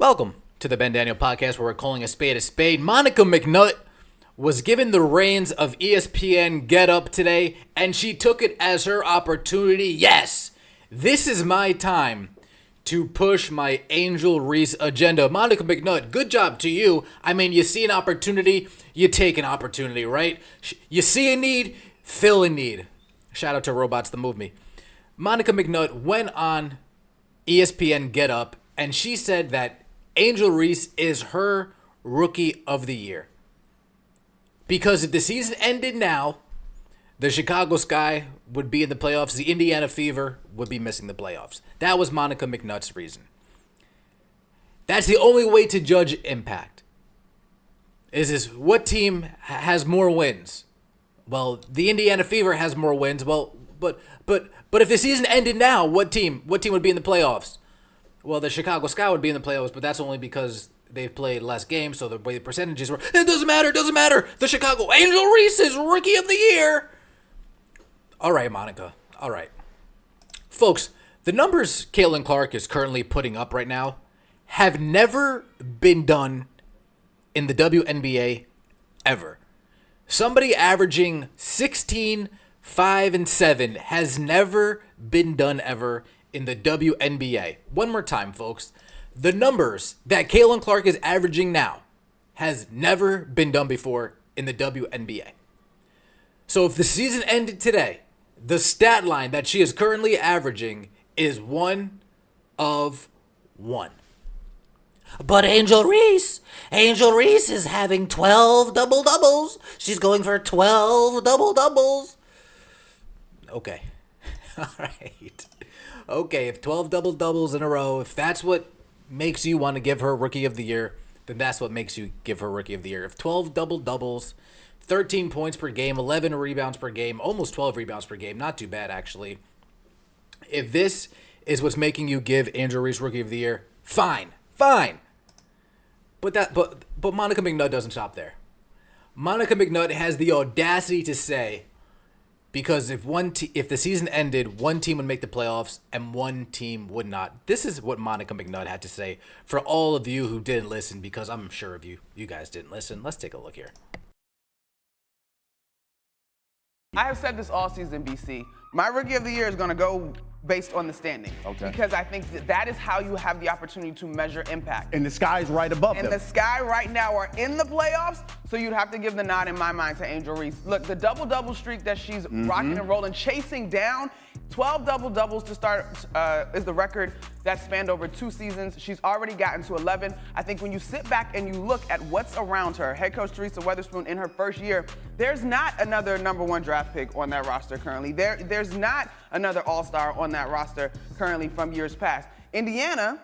Welcome to the Ben Daniel Podcast, where we're calling a spade a spade. Monica McNutt was given the reins of ESPN Get Up today, and she took it as her opportunity. Yes, this is my time to push my Angel Reese agenda. Monica McNutt, good job to you. I mean, you see an opportunity, you take an opportunity, right? You see a need, fill a need. Shout out to Robots That Move Me. Monica McNutt went on ESPN Get Up, and she said that Angel Reese is her Rookie of the Year. Because if the season ended now, the Chicago Sky would be in the playoffs. The Indiana Fever would be missing the playoffs. That was Monica McNutt's reason. That's the only way to judge impact. Is what team has more wins? Well, the Indiana Fever has more wins. Well, but if the season ended now, what team would be in the playoffs? Well, the Chicago Sky would be in the playoffs, but that's only because they've played less games, so the way the percentages were, it doesn't matter. The Chicago Angel Reese is Rookie of the Year. All right, Monica. All right. Folks, the numbers Caitlin Clark is currently putting up right now have never been done in the WNBA ever. Somebody averaging 16, 5, and 7 has never been done ever in the WNBA. One more time, folks. The numbers that Caitlin Clark is averaging now has never been done before in the WNBA. So if the season ended today, the stat line that she is currently averaging is 1 of 1. But Angel Reese is having 12 double-doubles. She's going for 12 double-doubles. Okay. All right. Okay, if 12 double-doubles in a row, if that's what makes you want to give her Rookie of the Year, then that's what makes you give her Rookie of the Year. If 12 double-doubles, 13 points per game, 11 rebounds per game, almost 12 rebounds per game, not too bad, actually. If this is what's making you give Angel Reese Rookie of the Year, fine. But Monica McNutt doesn't stop there. Monica McNutt has the audacity to say, because if the season ended, one team would make the playoffs and one team would not. This is what Monica McNutt had to say for all of you who didn't listen, because I'm sure of you guys didn't listen. Let's take a look here. I have said this all season, BC. My Rookie of the Year is going to go based on the standings. Okay. Because I think that is how you have the opportunity to measure impact. And the Sky's right above them. And the Sky right now are in the playoffs, so you'd have to give the nod in my mind to Angel Reese. Look, the double-double streak that she's rocking and rolling, chasing down, 12 double-doubles to start is the record that spanned over 2 seasons. She's already gotten to 11. I think when you sit back and you look at what's around her, head coach Teresa Weatherspoon in her first year, there's not another number 1 draft pick on that roster currently. There's not another all-star on that roster currently from years past. Indiana,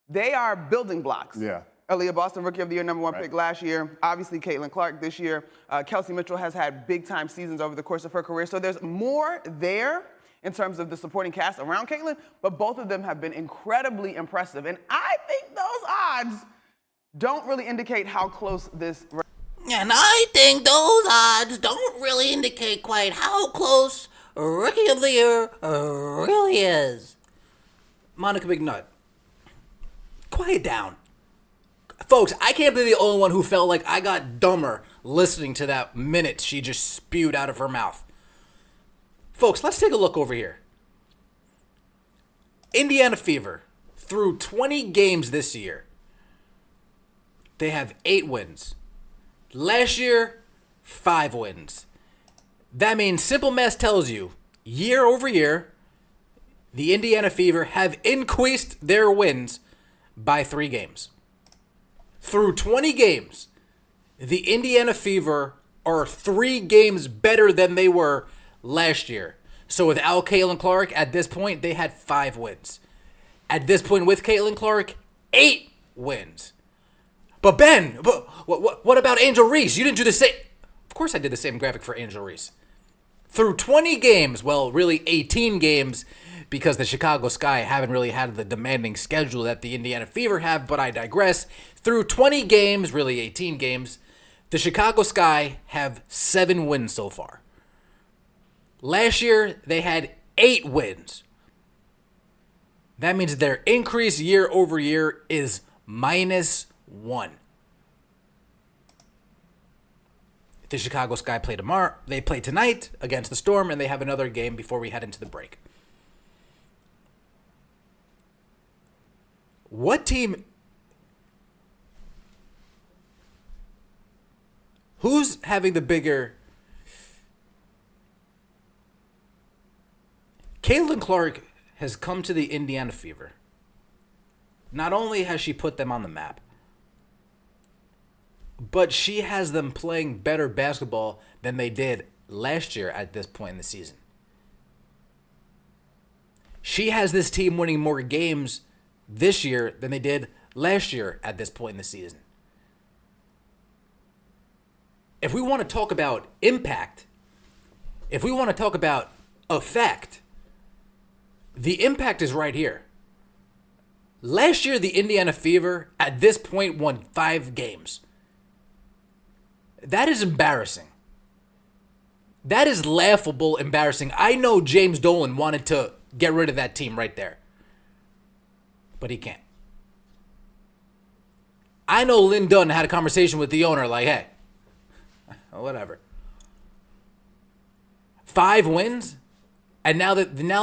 they are building blocks. Yeah. Aaliyah Boston, Rookie of the Year, number 1 pick last year. Obviously, Caitlin Clark this year. Kelsey Mitchell has had big-time seasons over the course of her career. So there's more there in terms of the supporting cast around Caitlin, but both of them have been incredibly impressive. And I think those odds don't really indicate how close this. And I think those odds don't really indicate quite how close Rookie of the Year really is. Monica McNutt, quiet down. Folks, I can't be the only one who felt like I got dumber listening to that minute she just spewed out of her mouth. Folks, let's take a look over here. Indiana Fever, through 20 games this year, they have 8 wins. Last year, 5 wins. That means simple math tells you, year over year, the Indiana Fever have increased their wins by 3 games. Through 20 games, the Indiana Fever are 3 games better than they were last year. So without Caitlin Clark, at this point, they had 5 wins. At this point, with Caitlin Clark, 8 wins. But Ben, what about Angel Reese? You didn't do the same. Of course I did the same graphic for Angel Reese. Through 20 games, well, really 18 games, because the Chicago Sky haven't really had the demanding schedule that the Indiana Fever have, but I digress. Through 20 games, really 18 games, the Chicago Sky have 7 wins so far. Last year, they had 8 wins. That means their increase year over year is -1. The Chicago Sky play tomorrow. They play tonight against the Storm, and they have another game before we head into the break. What team? Who's having the bigger? Caitlin Clark has come to the Indiana Fever. Not only has she put them on the map, but she has them playing better basketball than they did last year at this point in the season. She has this team winning more games this year than they did last year at this point in the season. If we want to talk about impact, if we want to talk about effect, the impact is right here. Last year, the Indiana Fever at this point won 5 games. That is embarrassing. That is laughable embarrassing. I know James Dolan wanted to get rid of that team right there, but he can't. I know Lynn Dunn had a conversation with the owner like, hey, whatever. 5 wins, and now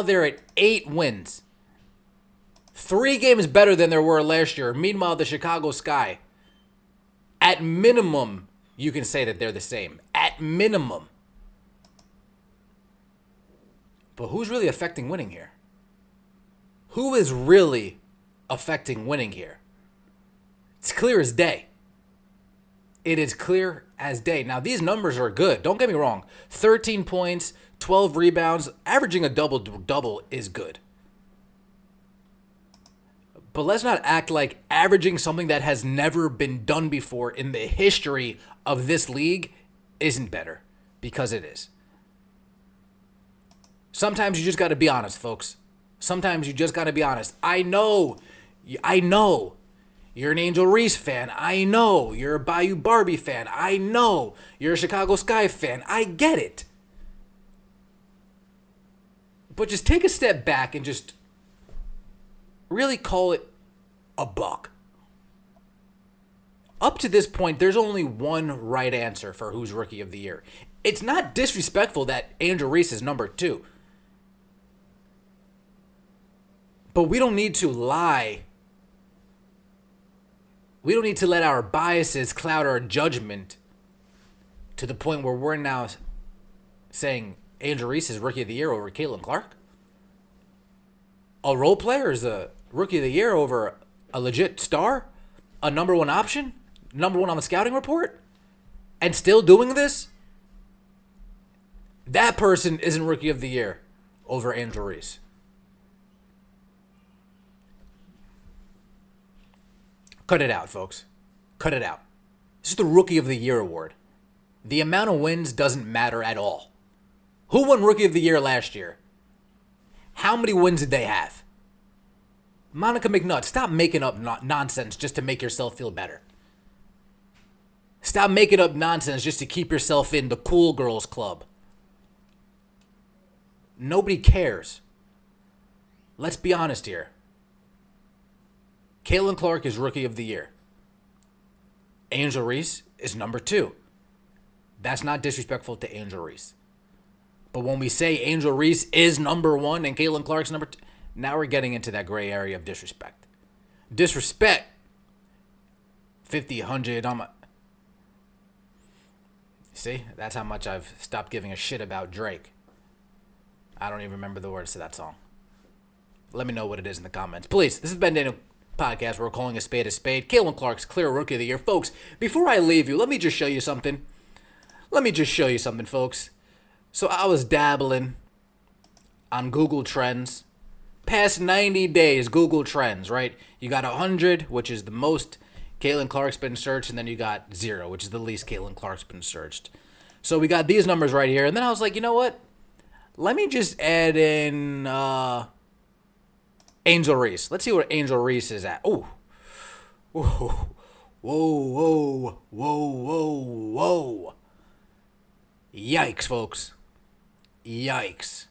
they're at 8 wins. 3 games better than there were last year. Meanwhile, the Chicago Sky, at minimum, you can say that they're the same. At minimum. But who's really affecting winning here? Who is really affecting winning here? It's clear as day. It is clear as day. Now, these numbers are good. Don't get me wrong. 13 points, 12 rebounds, averaging a double-double is good. But let's not act like averaging something that has never been done before in the history of this league isn't better, because it is. Sometimes you just got to be honest, folks. Sometimes you just got to be honest. I know you're an Angel Reese fan. I know you're a Bayou Barbie fan. I know you're a Chicago Sky fan. I get it. But just take a step back and just really call it a buck. Up to this point, there's only one right answer for who's Rookie of the Year. It's not disrespectful that Angel Reese is number 2. But we don't need to lie. We don't need to let our biases cloud our judgment to the point where we're now saying Angel Reese is Rookie of the Year over Caitlin Clark. A role player is a Rookie of the Year over a legit star, a number 1 option, number 1 on the scouting report, and still doing this? That person isn't Rookie of the Year over Angel Reese. Cut it out, folks. Cut it out. This is the Rookie of the Year award. The amount of wins doesn't matter at all. Who won Rookie of the Year last year? How many wins did they have? Monica McNutt, stop making up nonsense just to make yourself feel better. Stop making up nonsense just to keep yourself in the cool girls club. Nobody cares. Let's be honest here. Caitlin Clark is Rookie of the Year. Angel Reese is number 2. That's not disrespectful to Angel Reese. But when we say Angel Reese is number 1 and Caitlin Clark's number 2, now we're getting into that gray area of disrespect. Disrespect. 50, 100 on my... See? That's how much I've stopped giving a shit about Drake. I don't even remember the words to that song. Let me know what it is in the comments. Please, this has been Daniel Podcast. We're calling a spade a spade. Caitlin Clark's clear Rookie of the Year. Folks, before I leave you, let me just show you something. Folks. So I was dabbling on Google Trends. Past 90 days, Google Trends, right? You got 100, which is the most Caitlin Clark's been searched, and then you got 0, which is the least Caitlin Clark's been searched. So we got these numbers right here, and then I was like, you know what? Let me just add in Angel Reese. Let's see what Angel Reese is at. Ooh. Whoa. Whoa. Yikes, folks. Yikes.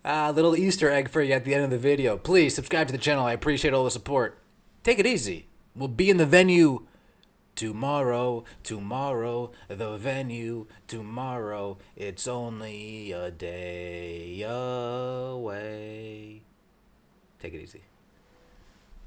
Little Easter egg for you at the end of the video. Please subscribe to the channel. I appreciate all the support. Take it easy. We'll be in the venue tomorrow. Tomorrow, the venue tomorrow. It's only a day away. Take it easy.